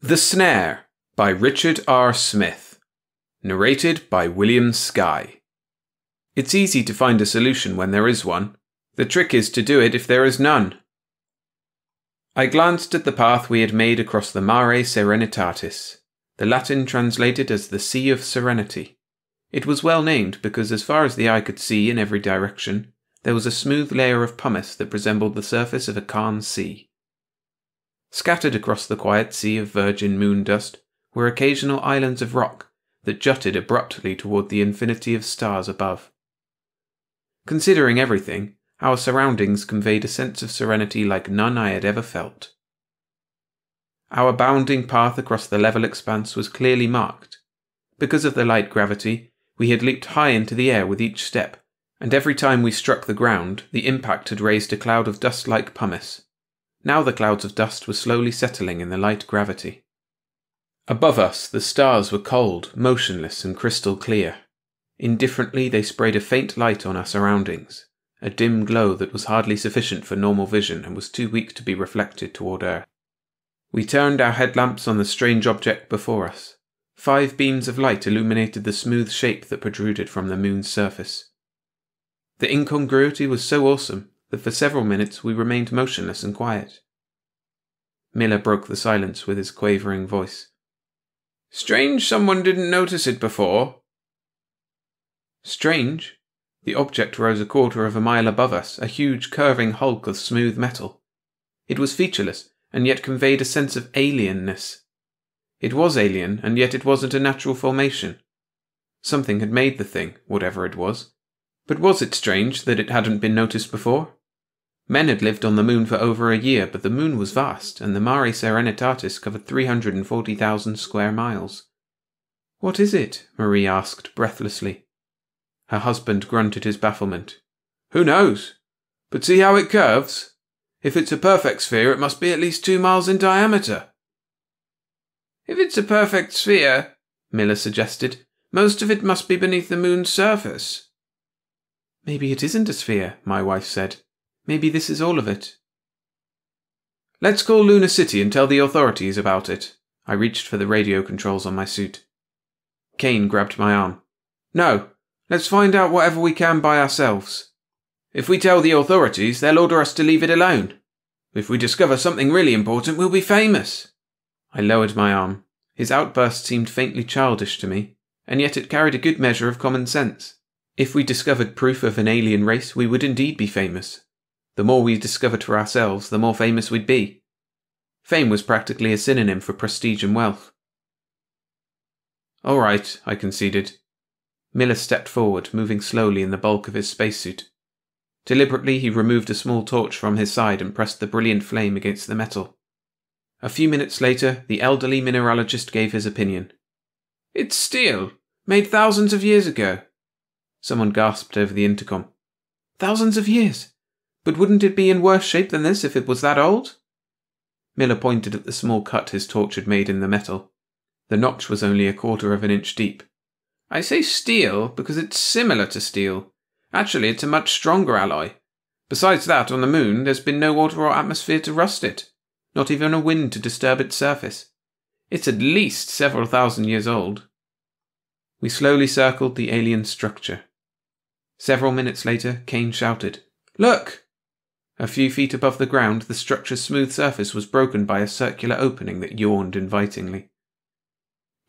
The Snare by Richard R. Smith. Narrated by William Skye. It's easy to find a solution when there is one. The trick is to do it if there is none. I glanced at the path we had made across the Mare Serenitatis, the Latin translated as the Sea of Serenity. It was well named because as far as the eye could see in every direction, there was a smooth layer of pumice that resembled the surface of a calm sea. Scattered across the quiet sea of virgin moon dust were occasional islands of rock that jutted abruptly toward the infinity of stars above. Considering everything, our surroundings conveyed a sense of serenity like none I had ever felt. Our bounding path across the level expanse was clearly marked. Because of the light gravity, we had leaped high into the air with each step, and every time we struck the ground, the impact had raised a cloud of dust-like pumice. Now the clouds of dust were slowly settling in the light gravity. Above us, the stars were cold, motionless, and crystal clear. Indifferently, they sprayed a faint light on our surroundings, a dim glow that was hardly sufficient for normal vision and was too weak to be reflected toward Earth. We turned our headlamps on the strange object before us. 5 beams of light illuminated the smooth shape that protruded from the moon's surface. The incongruity was so awesome that for several minutes we remained motionless and quiet. Miller broke the silence with his quavering voice. "Strange someone didn't notice it before." Strange? The object rose 1/4 of a mile above us, a huge curving hulk of smooth metal. It was featureless, and yet conveyed a sense of alienness. It was alien, and yet it wasn't a natural formation. Something had made the thing, whatever it was. But was it strange that it hadn't been noticed before? Men had lived on the moon for over a year, but the moon was vast, and the Mare Serenitatis covered 340,000 square miles. "What is it?" Marie asked breathlessly. Her husband grunted his bafflement. "Who knows? But see how it curves? If it's a perfect sphere, it must be at least 2 miles in diameter." "If it's a perfect sphere," Miller suggested, "most of it must be beneath the moon's surface." "Maybe it isn't a sphere," my wife said. "Maybe this is all of it." "Let's call Lunar City and tell the authorities about it." I reached for the radio controls on my suit. Kane grabbed my arm. "No, let's find out whatever we can by ourselves. If we tell the authorities, they'll order us to leave it alone. If we discover something really important, we'll be famous." I lowered my arm. His outburst seemed faintly childish to me, and yet it carried a good measure of common sense. If we discovered proof of an alien race, we would indeed be famous. The more we discovered for ourselves, the more famous we'd be. Fame was practically a synonym for prestige and wealth. "All right," I conceded. Miller stepped forward, moving slowly in the bulk of his spacesuit. Deliberately, he removed a small torch from his side and pressed the brilliant flame against the metal. A few minutes later, the elderly mineralogist gave his opinion. "It's steel, made thousands of years ago." Someone gasped over the intercom. "Thousands of years? But wouldn't it be in worse shape than this if it was that old?" Miller pointed at the small cut his torch had made in the metal. The notch was only 1/4 of an inch deep. "I say steel because it's similar to steel. Actually, it's a much stronger alloy. Besides that, on the moon, there's been no water or atmosphere to rust it. Not even a wind to disturb its surface. It's at least several thousand years old." We slowly circled the alien structure. Several minutes later, Kane shouted, "Look!" A few feet above the ground, the structure's smooth surface was broken by a circular opening that yawned invitingly.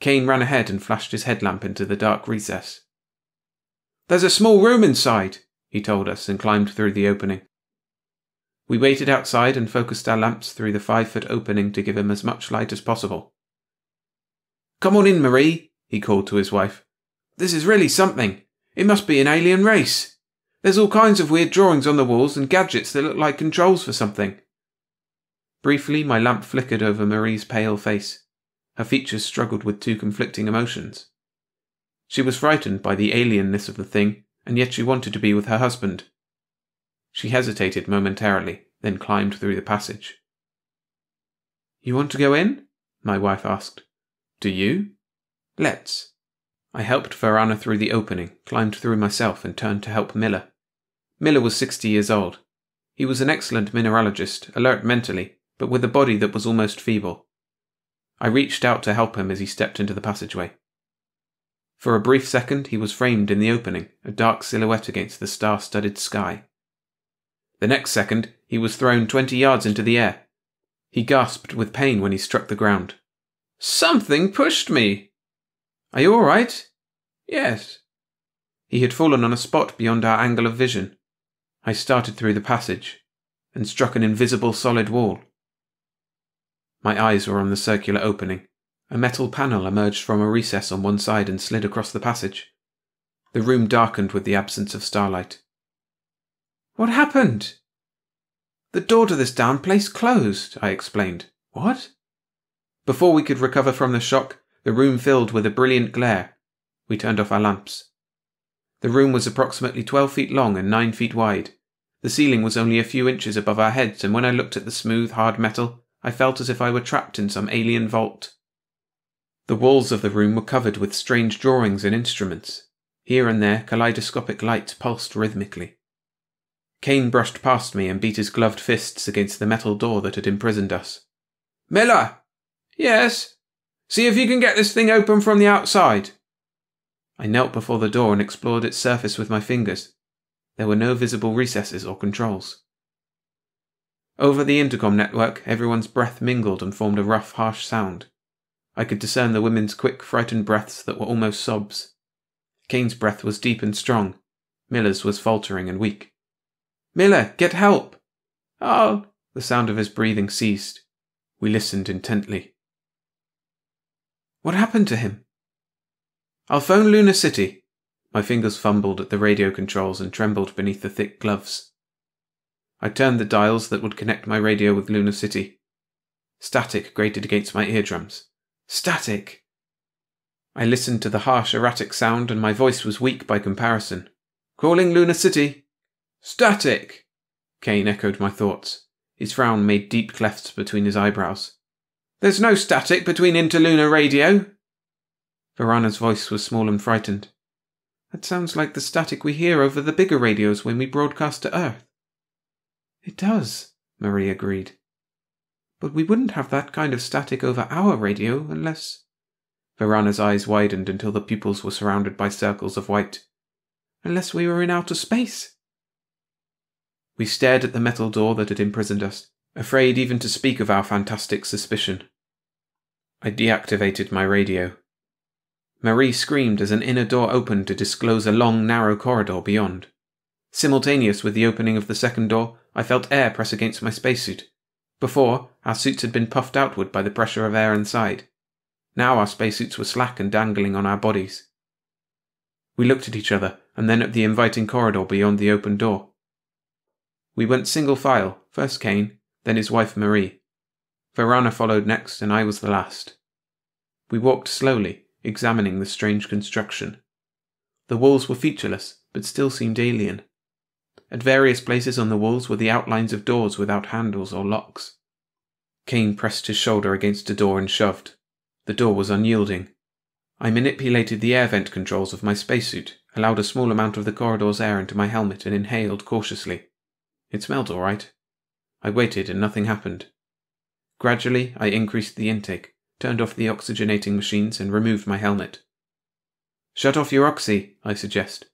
Kane ran ahead and flashed his headlamp into the dark recess. "There's a small room inside," he told us, and climbed through the opening. We waited outside and focused our lamps through the 5-foot opening to give him as much light as possible. "Come on in, Marie," he called to his wife. "This is really something. It must be an alien race. There's all kinds of weird drawings on the walls and gadgets that look like controls for something." Briefly, my lamp flickered over Marie's pale face. Her features struggled with 2 conflicting emotions. She was frightened by the alienness of the thing, and yet she wanted to be with her husband. She hesitated momentarily, then climbed through the passage. "You want to go in?" my wife asked. "Do you?" "Let's." I helped Varana through the opening, climbed through myself, and turned to help Miller. Miller was 60 years old. He was an excellent mineralogist, alert mentally, but with a body that was almost feeble. I reached out to help him as he stepped into the passageway. For a brief second, he was framed in the opening, a dark silhouette against the star-studded sky. The next second, he was thrown 20 yards into the air. He gasped with pain when he struck the ground. "Something pushed me!" "Are you all right?" "Yes." He had fallen on a spot beyond our angle of vision. I started through the passage and struck an invisible solid wall. My eyes were on the circular opening. A metal panel emerged from a recess on one side and slid across the passage. The room darkened with the absence of starlight. "What happened?" "The door to this damn place closed," I explained. "What?" Before we could recover from the shock, the room filled with a brilliant glare. We turned off our lamps. The room was approximately 12 feet long and 9 feet wide. The ceiling was only a few inches above our heads, and when I looked at the smooth, hard metal, I felt as if I were trapped in some alien vault. The walls of the room were covered with strange drawings and instruments. Here and there, kaleidoscopic lights pulsed rhythmically. Kane brushed past me and beat his gloved fists against the metal door that had imprisoned us. "Miller!" "Yes?" "See if you can get this thing open from the outside." I knelt before the door and explored its surface with my fingers. There were no visible recesses or controls. Over the intercom network, everyone's breath mingled and formed a rough, harsh sound. I could discern the women's quick, frightened breaths that were almost sobs. Kane's breath was deep and strong. Miller's was faltering and weak. "Miller, get help!" "Oh!" The sound of his breathing ceased. We listened intently. "What happened to him?" "I'll phone Luna City." My fingers fumbled at the radio controls and trembled beneath the thick gloves. I turned the dials that would connect my radio with Luna City. Static grated against my eardrums. Static! I listened to the harsh, erratic sound, and my voice was weak by comparison. "Calling Luna City." "Static!" Kane echoed my thoughts. His frown made deep clefts between his eyebrows. "There's no static between Interlunar radio." Varana's voice was small and frightened. "That sounds like the static we hear over the bigger radios when we broadcast to Earth." "It does," Marie agreed. "But we wouldn't have that kind of static over our radio unless—" Varana's eyes widened until the pupils were surrounded by circles of white. "Unless we were in outer space." We stared at the metal door that had imprisoned us, afraid even to speak of our fantastic suspicion. I deactivated my radio. Marie screamed as an inner door opened to disclose a long, narrow corridor beyond. Simultaneous with the opening of the second door, I felt air press against my spacesuit. Before, our suits had been puffed outward by the pressure of air inside. Now our spacesuits were slack and dangling on our bodies. We looked at each other, and then at the inviting corridor beyond the open door. We went single file, first Kane, then his wife Marie. Varana followed next, and I was the last. We walked slowly, examining the strange construction. The walls were featureless, but still seemed alien. At various places on the walls were the outlines of doors without handles or locks. Kane pressed his shoulder against a door and shoved. The door was unyielding. I manipulated the air vent controls of my spacesuit, allowed a small amount of the corridor's air into my helmet, and inhaled cautiously. It smelled all right. I waited and nothing happened. Gradually, I increased the intake, turned off the oxygenating machines, and removed my helmet. "Shut off your oxy," I suggest.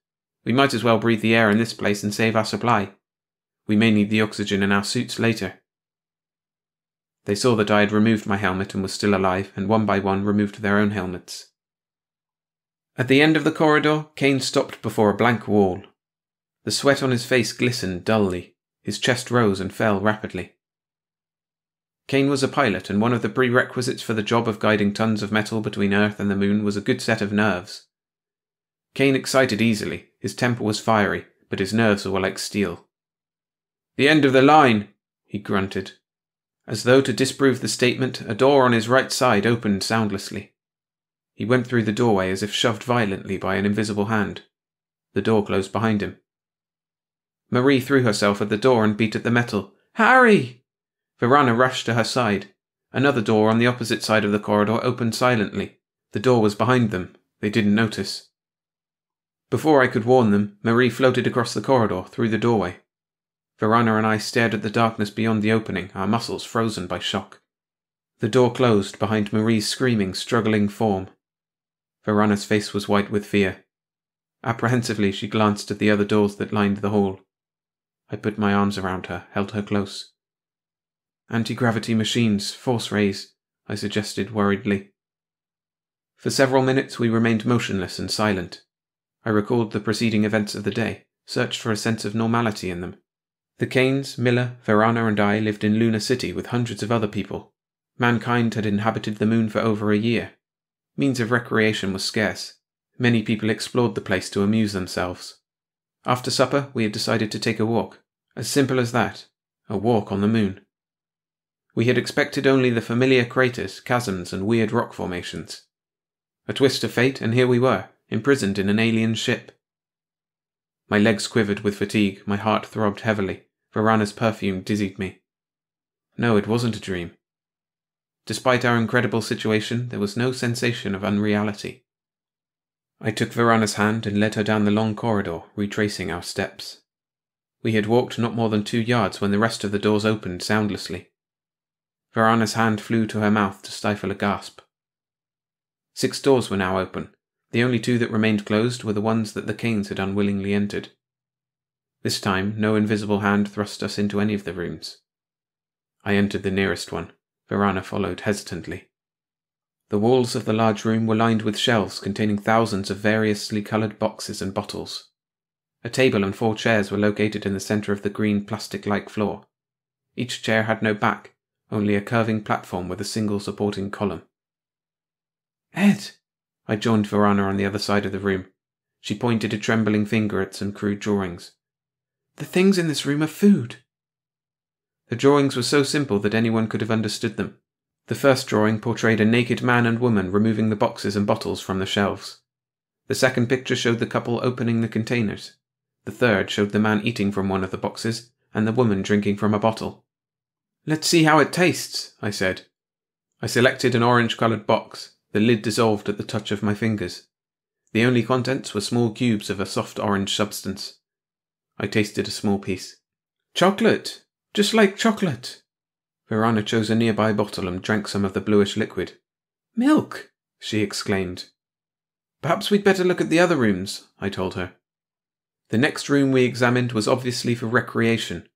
"We might as well breathe the air in this place and save our supply. We may need the oxygen in our suits later." They saw that I had removed my helmet and was still alive, and one by one removed their own helmets. At the end of the corridor, Kane stopped before a blank wall. The sweat on his face glistened dully. His chest rose and fell rapidly. Kane was a pilot, and one of the prerequisites for the job of guiding tons of metal between Earth and the Moon was a good set of nerves. Kane excited easily, his temper was fiery, but his nerves were like steel. "The end of the line," he grunted. As though to disprove the statement, a door on his right side opened soundlessly. He went through the doorway as if shoved violently by an invisible hand. The door closed behind him. Marie threw herself at the door and beat at the metal. "Harry!" Varana rushed to her side. Another door on the opposite side of the corridor opened silently. The door was behind them. They didn't notice. Before I could warn them, Marie floated across the corridor, through the doorway. Varana and I stared at the darkness beyond the opening, our muscles frozen by shock. The door closed behind Marie's screaming, struggling form. Verana's face was white with fear. Apprehensively, she glanced at the other doors that lined the hall. I put my arms around her, held her close. "Anti-gravity machines, force rays," I suggested worriedly. For several minutes we remained motionless and silent. I recalled the preceding events of the day, searched for a sense of normality in them. The Kanes, Miller, Verana and I lived in Luna City with hundreds of other people. Mankind had inhabited the moon for over a year. Means of recreation was scarce. Many people explored the place to amuse themselves. After supper, we had decided to take a walk. As simple as that. A walk on the moon. We had expected only the familiar craters, chasms, and weird rock formations. A twist of fate, and here we were, imprisoned in an alien ship. My legs quivered with fatigue, my heart throbbed heavily. Verana's perfume dizzied me. No, it wasn't a dream. Despite our incredible situation, there was no sensation of unreality. I took Verana's hand and led her down the long corridor, retracing our steps. We had walked not more than 2 yards when the rest of the doors opened soundlessly. Verana's hand flew to her mouth to stifle a gasp. 6 doors were now open. The only 2 that remained closed were the ones that the Kanes had unwillingly entered. This time, no invisible hand thrust us into any of the rooms. I entered the nearest one. Verana followed hesitantly. The walls of the large room were lined with shelves containing thousands of variously coloured boxes and bottles. A table and 4 chairs were located in the centre of the green plastic-like floor. Each chair had no back, only a curving platform with a single supporting column. "Ed!" I joined Verana on the other side of the room. She pointed a trembling finger at some crude drawings. "The things in this room are food." The drawings were so simple that anyone could have understood them. The first drawing portrayed a naked man and woman removing the boxes and bottles from the shelves. The second picture showed the couple opening the containers. The third showed the man eating from one of the boxes and the woman drinking from a bottle. "Let's see how it tastes," I said. I selected an orange-coloured box. The lid dissolved at the touch of my fingers. The only contents were small cubes of a soft orange substance. I tasted a small piece. "Chocolate! Just like chocolate!" Verana chose a nearby bottle and drank some of the bluish liquid. "Milk!" she exclaimed. "Perhaps we'd better look at the other rooms," I told her. The next room we examined was obviously for recreation.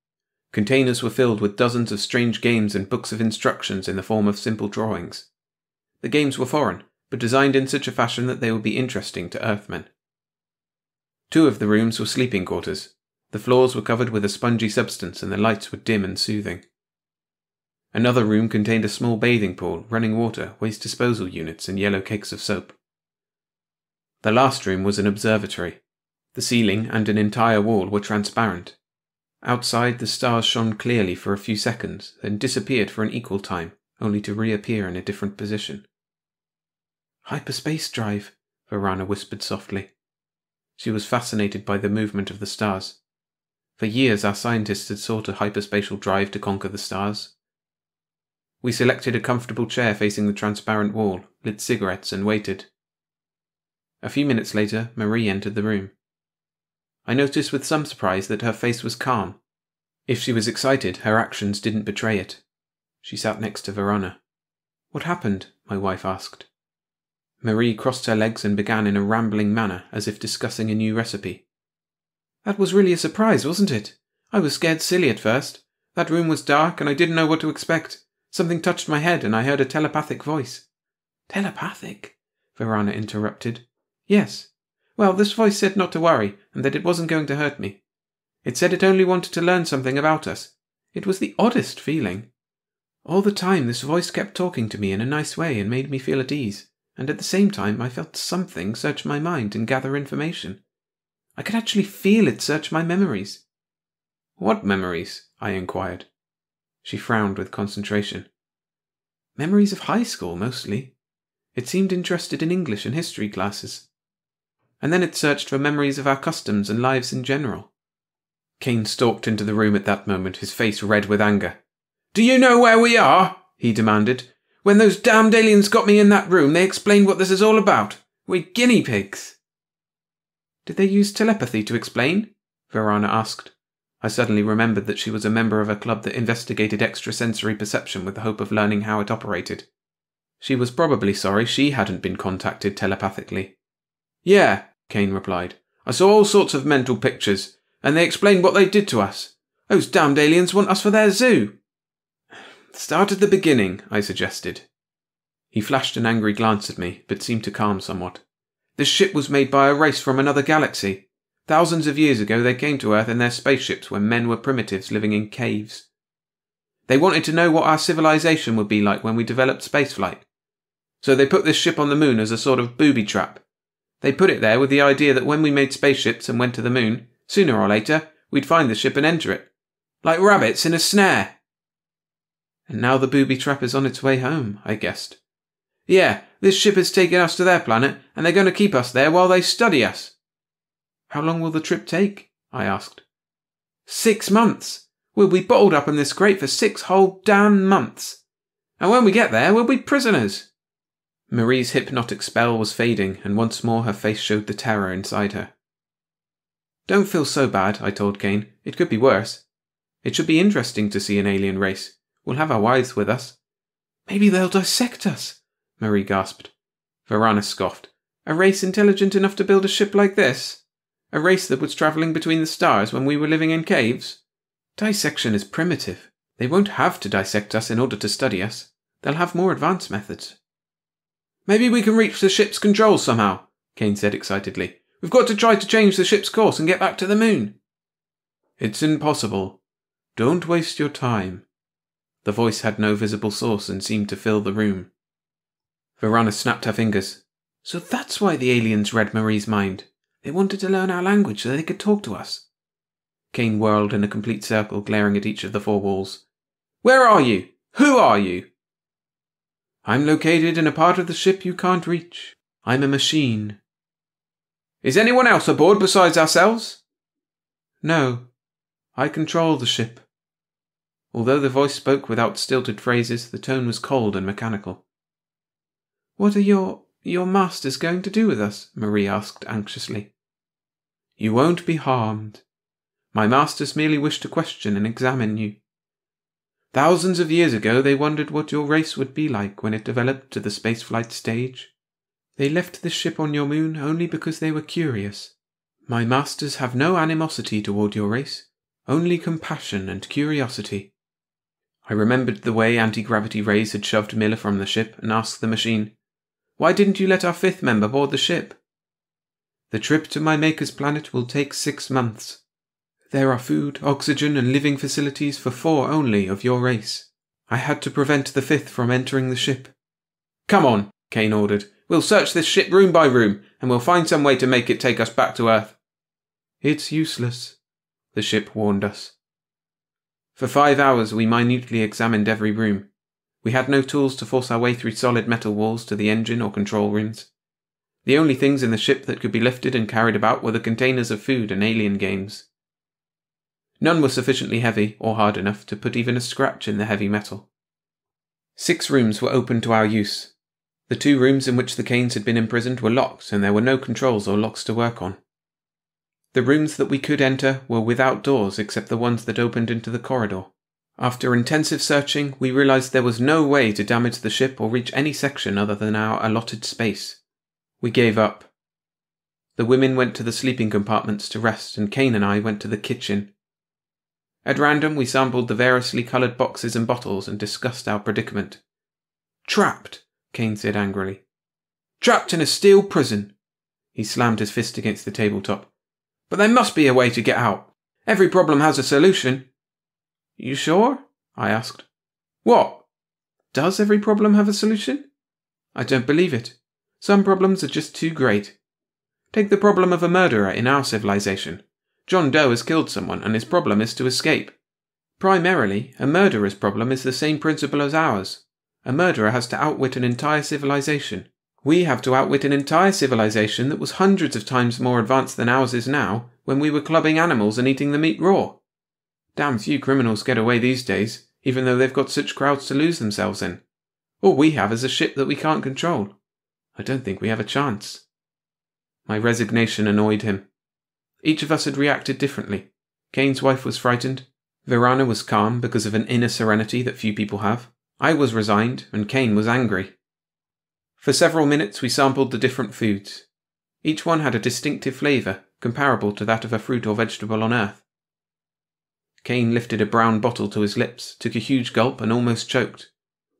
Containers were filled with dozens of strange games and books of instructions in the form of simple drawings. The games were foreign, but designed in such a fashion that they would be interesting to Earthmen. 2 of the rooms were sleeping quarters. The floors were covered with a spongy substance and the lights were dim and soothing. Another room contained a small bathing pool, running water, waste disposal units, and yellow cakes of soap. The last room was an observatory. The ceiling and an entire wall were transparent. Outside, the stars shone clearly for a few seconds, then disappeared for an equal time, only to reappear in a different position. "Hyperspace drive," Verana whispered softly. She was fascinated by the movement of the stars. For years our scientists had sought a hyperspatial drive to conquer the stars. We selected a comfortable chair facing the transparent wall, lit cigarettes and waited. A few minutes later, Marie entered the room. I noticed with some surprise that her face was calm. If she was excited, her actions didn't betray it. She sat next to Verana. "What happened?" my wife asked. Marie crossed her legs and began in a rambling manner, as if discussing a new recipe. "That was really a surprise, wasn't it? I was scared silly at first. That room was dark and I didn't know what to expect. Something touched my head and I heard a telepathic voice." "Telepathic?" Verana interrupted. "Yes. Well, this voice said not to worry and that it wasn't going to hurt me. It said it only wanted to learn something about us. It was the oddest feeling. All the time this voice kept talking to me in a nice way and made me feel at ease, and at the same time I felt something search my mind and gather information. I could actually feel it search my memories." "What memories?" I inquired. She frowned with concentration. "Memories of high school, mostly. It seemed interested in English and history classes. And then it searched for memories of our customs and lives in general." Kane stalked into the room at that moment, his face red with anger. "Do you know where we are?" he demanded. "When those damned aliens got me in that room, they explained what this is all about. We're guinea pigs." "Did they use telepathy to explain?" Verana asked. I suddenly remembered that she was a member of a club that investigated extrasensory perception with the hope of learning how it operated. She was probably sorry she hadn't been contacted telepathically. "Yeah," Kane replied. "I saw all sorts of mental pictures, and they explained what they did to us. Those damned aliens want us for their zoo." "Start at the beginning," I suggested. He flashed an angry glance at me, but seemed to calm somewhat. "This ship was made by a race from another galaxy. Thousands of years ago they came to Earth in their spaceships when men were primitives living in caves. They wanted to know what our civilization would be like when we developed spaceflight. So they put this ship on the moon as a sort of booby trap. They put it there with the idea that when we made spaceships and went to the moon, sooner or later, we'd find the ship and enter it. Like rabbits in a snare." "And now the booby trap is on its way home," I guessed. "Yeah, this ship has taken us to their planet, and they're going to keep us there while they study us." "How long will the trip take?" I asked. 6 months. We'll be bottled up in this crate for 6 whole damn months. And when we get there, we'll be prisoners." Marie's hypnotic spell was fading, and once more her face showed the terror inside her. "Don't feel so bad," I told Kane. "It could be worse. It should be interesting to see an alien race. We'll have our wives with us." "Maybe they'll dissect us," Marie gasped. Varana scoffed. "A race intelligent enough to build a ship like this? A race that was travelling between the stars when we were living in caves? Dissection is primitive. They won't have to dissect us in order to study us. They'll have more advanced methods." "Maybe we can reach the ship's controls somehow," Kane said excitedly. "We've got to try to change the ship's course and get back to the moon." "It's impossible. Don't waste your time." The voice had no visible source and seemed to fill the room. Varana snapped her fingers. "So that's why the aliens read Marie's mind. They wanted to learn our language so they could talk to us." Kane whirled in a complete circle, glaring at each of the 4 walls. "Where are you? Who are you?" "I'm located in a part of the ship you can't reach. I'm a machine." "Is anyone else aboard besides ourselves?" "No. I control the ship." Although the voice spoke without stilted phrases, the tone was cold and mechanical. "What are your masters going to do with us?" Marie asked anxiously. "You won't be harmed. My masters merely wish to question and examine you. Thousands of years ago they wondered what your race would be like when it developed to the spaceflight stage. They left this ship on your moon only because they were curious. My masters have no animosity toward your race, only compassion and curiosity." I remembered the way anti-gravity rays had shoved Miller from the ship and asked the machine, "Why didn't you let our 5th member board the ship?" "The trip to my maker's planet will take 6 months. There are food, oxygen, and living facilities for 4 only of your race. I had to prevent the 5th from entering the ship." "Come on," Kane ordered. "We'll search this ship room by room, and we'll find some way to make it take us back to Earth." "It's useless," the ship warned us. For 5 hours we minutely examined every room. We had no tools to force our way through solid metal walls to the engine or control rooms. The only things in the ship that could be lifted and carried about were the containers of food and alien games. None were sufficiently heavy or hard enough to put even a scratch in the heavy metal. 6 rooms were open to our use. The 2 rooms in which the Kanes had been imprisoned were locked, and there were no controls or locks to work on. The rooms that we could enter were without doors except the ones that opened into the corridor. After intensive searching, we realized there was no way to damage the ship or reach any section other than our allotted space. We gave up. The women went to the sleeping compartments to rest, and Kane and I went to the kitchen. At random, we sampled the variously coloured boxes and bottles and discussed our predicament. "Trapped," Kane said angrily. "Trapped in a steel prison." He slammed his fist against the tabletop. "But there must be a way to get out. Every problem has a solution." "You sure?" I asked. "What? Does every problem have a solution?" "I don't believe it. Some problems are just too great. Take the problem of a murderer in our civilization. John Doe has killed someone, and his problem is to escape. Primarily, a murderer's problem is the same principle as ours. A murderer has to outwit an entire civilization. We have to outwit an entire civilization that was hundreds of times more advanced than ours is now when we were clubbing animals and eating the meat raw. Damn few criminals get away these days, even though they've got such crowds to lose themselves in. All we have is a ship that we can't control. I don't think we have a chance." My resignation annoyed him. Each of us had reacted differently. Kane's wife was frightened. Verana was calm because of an inner serenity that few people have. I was resigned, and Kane was angry. For several minutes we sampled the different foods. Each one had a distinctive flavour, comparable to that of a fruit or vegetable on Earth. Kane lifted a brown bottle to his lips, took a huge gulp, and almost choked.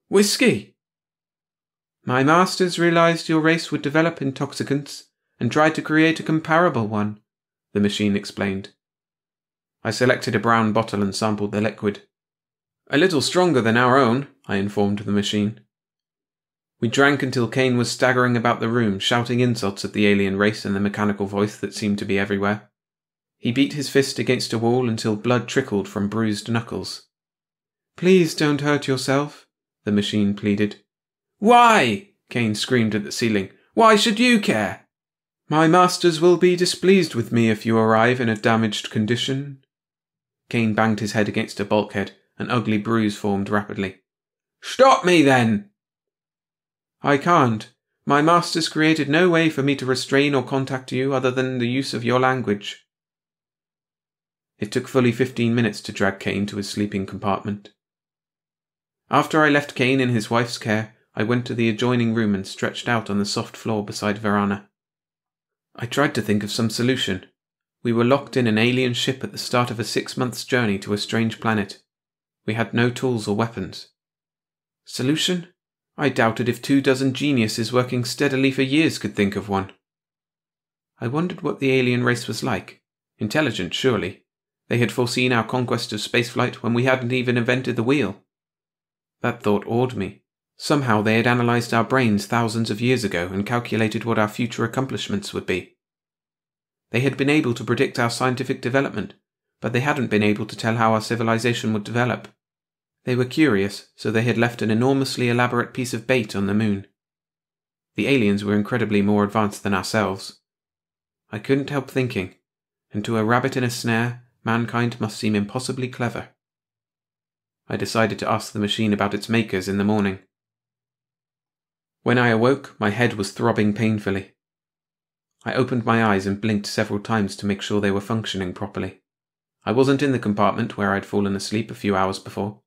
"Whiskey!" "My masters realized your race would develop intoxicants and tried to create a comparable one," the machine explained. I selected a brown bottle and sampled the liquid. "A little stronger than our own," I informed the machine. We drank until Kane was staggering about the room, shouting insults at the alien race and the mechanical voice that seemed to be everywhere. He beat his fist against a wall until blood trickled from bruised knuckles. "Please don't hurt yourself," the machine pleaded. "Why?" Kane screamed at the ceiling. "Why should you care?" "My masters will be displeased with me if you arrive in a damaged condition." Kane banged his head against a bulkhead. An ugly bruise formed rapidly. "Stop me, then!" "I can't. My masters created no way for me to restrain or contact you other than the use of your language." It took fully 15 minutes to drag Kane to his sleeping compartment. After I left Kane in his wife's care, I went to the adjoining room and stretched out on the soft floor beside Verana. I tried to think of some solution. We were locked in an alien ship at the start of a 6-month journey to a strange planet. We had no tools or weapons. Solution? I doubted if 24 geniuses working steadily for years could think of one. I wondered what the alien race was like. Intelligent, surely. They had foreseen our conquest of spaceflight when we hadn't even invented the wheel. That thought awed me. Somehow they had analysed our brains thousands of years ago and calculated what our future accomplishments would be. They had been able to predict our scientific development, but they hadn't been able to tell how our civilization would develop. They were curious, so they had left an enormously elaborate piece of bait on the moon. The aliens were incredibly more advanced than ourselves. I couldn't help thinking, and to a rabbit in a snare, mankind must seem impossibly clever. I decided to ask the machine about its makers in the morning. When I awoke, my head was throbbing painfully. I opened my eyes and blinked several times to make sure they were functioning properly. I wasn't in the compartment where I'd fallen asleep a few hours before.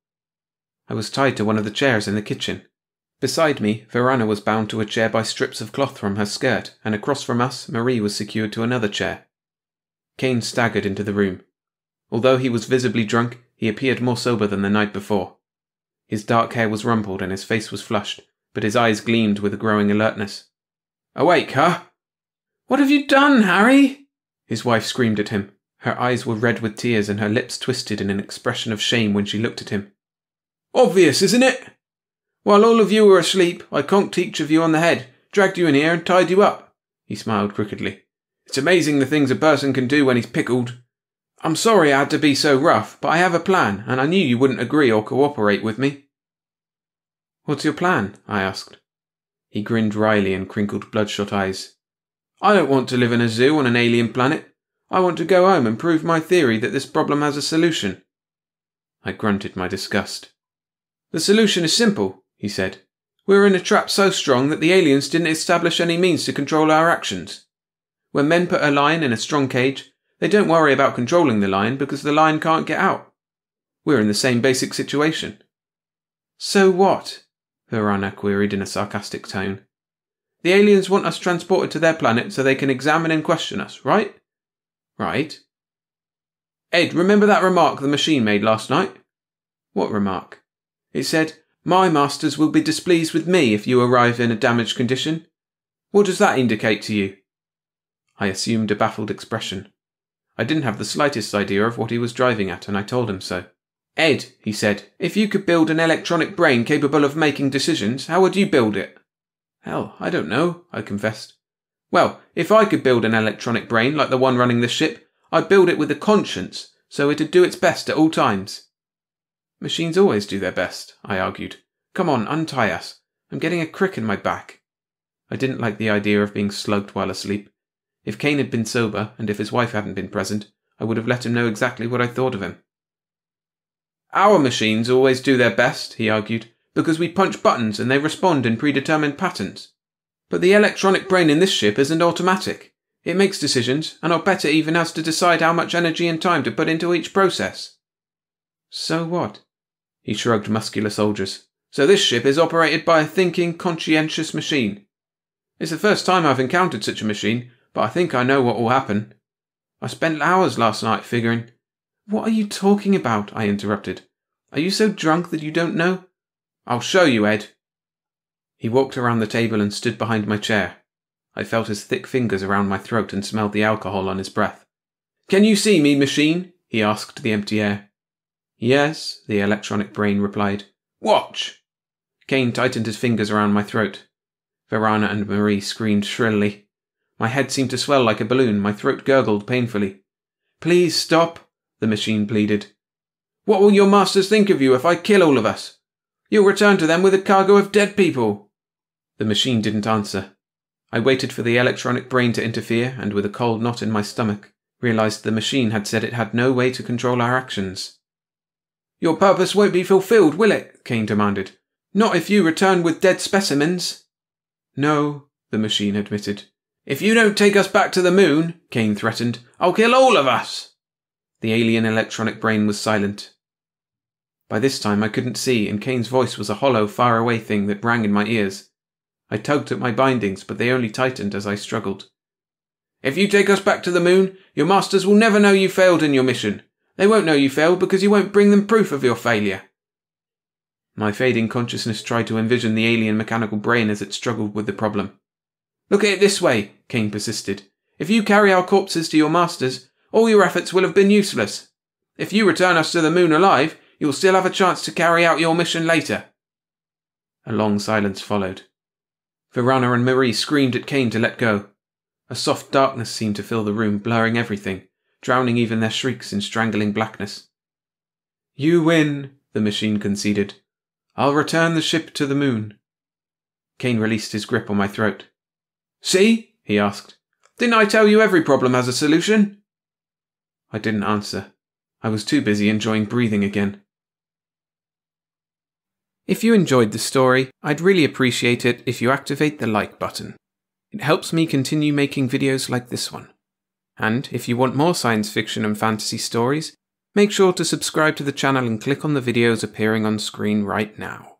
I was tied to one of the chairs in the kitchen. Beside me, Verana was bound to a chair by strips of cloth from her skirt, and across from us, Marie was secured to another chair. Kane staggered into the room. Although he was visibly drunk, he appeared more sober than the night before. His dark hair was rumpled and his face was flushed, but his eyes gleamed with a growing alertness. "Awake, huh?" "What have you done, Harry?" His wife screamed at him. Her eyes were red with tears and her lips twisted in an expression of shame when she looked at him. "Obvious, isn't it? While all of you were asleep, I conked each of you on the head, dragged you in here and tied you up." He smiled crookedly. "It's amazing the things a person can do when he's pickled. I'm sorry I had to be so rough, but I have a plan, and I knew you wouldn't agree or cooperate with me." "What's your plan?" I asked. He grinned wryly and crinkled bloodshot eyes. "I don't want to live in a zoo on an alien planet. I want to go home and prove my theory that this problem has a solution." I grunted my disgust. "The solution is simple," he said. "We're in a trap so strong that the aliens didn't establish any means to control our actions. When men put a lion in a strong cage, they don't worry about controlling the lion because the lion can't get out. We're in the same basic situation." "So what?" Verana queried in a sarcastic tone. "The aliens want us transported to their planet so they can examine and question us, right?" "Right." "Ed, remember that remark the machine made last night?" "What remark?" "It said, 'My masters will be displeased with me if you arrive in a damaged condition.' What does that indicate to you?" I assumed a baffled expression. I didn't have the slightest idea of what he was driving at, and I told him so. "Ed," he said, "if you could build an electronic brain capable of making decisions, how would you build it?" "Hell, I don't know," I confessed. "Well, if I could build an electronic brain like the one running the ship, I'd build it with a conscience, so it'd do its best at all times." "Machines always do their best," I argued. "Come on, untie us. I'm getting a crick in my back." I didn't like the idea of being slugged while asleep. If Kane had been sober, and if his wife hadn't been present, I would have let him know exactly what I thought of him. "Our machines always do their best," he argued, "because we punch buttons and they respond in predetermined patterns. But the electronic brain in this ship isn't automatic. It makes decisions, and I'll bet it even has to decide how much energy and time to put into each process. So what? He shrugged muscular shoulders. So this ship is operated by a thinking, conscientious machine. It's the first time I've encountered such a machine, but I think I know what will happen. I spent hours last night figuring. What are you talking about? I interrupted. Are you so drunk that you don't know? I'll show you, Ed. He walked around the table and stood behind my chair. I felt his thick fingers around my throat and smelled the alcohol on his breath. Can you see me, machine? He asked the empty air. Yes, the electronic brain replied. Watch! Kane tightened his fingers around my throat. Verana and Marie screamed shrilly. My head seemed to swell like a balloon, my throat gurgled painfully. Please stop, the machine pleaded. What will your masters think of you if I kill all of us? You'll return to them with a cargo of dead people. The machine didn't answer. I waited for the electronic brain to interfere, and with a cold knot in my stomach, realized the machine had said it had no way to control our actions. Your purpose won't be fulfilled, will it? Kane demanded. Not if you return with dead specimens. No, the machine admitted. If you don't take us back to the moon, Kane threatened, I'll kill all of us. The alien electronic brain was silent. By this time I couldn't see, and Kane's voice was a hollow, far-away thing that rang in my ears. I tugged at my bindings, but they only tightened as I struggled. If you take us back to the moon, your masters will never know you failed in your mission. They won't know you failed because you won't bring them proof of your failure. My fading consciousness tried to envision the alien mechanical brain as it struggled with the problem. Look at it this way, Kane persisted. If you carry our corpses to your masters, all your efforts will have been useless. If you return us to the moon alive, you'll still have a chance to carry out your mission later. A long silence followed. Verana and Marie screamed at Kane to let go. A soft darkness seemed to fill the room, blurring everything, drowning even their shrieks in strangling blackness. You win, the machine conceded. I'll return the ship to the moon. Kane released his grip on my throat. See? He asked. Didn't I tell you every problem has a solution? I didn't answer. I was too busy enjoying breathing again. If you enjoyed the story, I'd really appreciate it if you activate the like button. It helps me continue making videos like this one. And if you want more science fiction and fantasy stories, make sure to subscribe to the channel and click on the videos appearing on screen right now.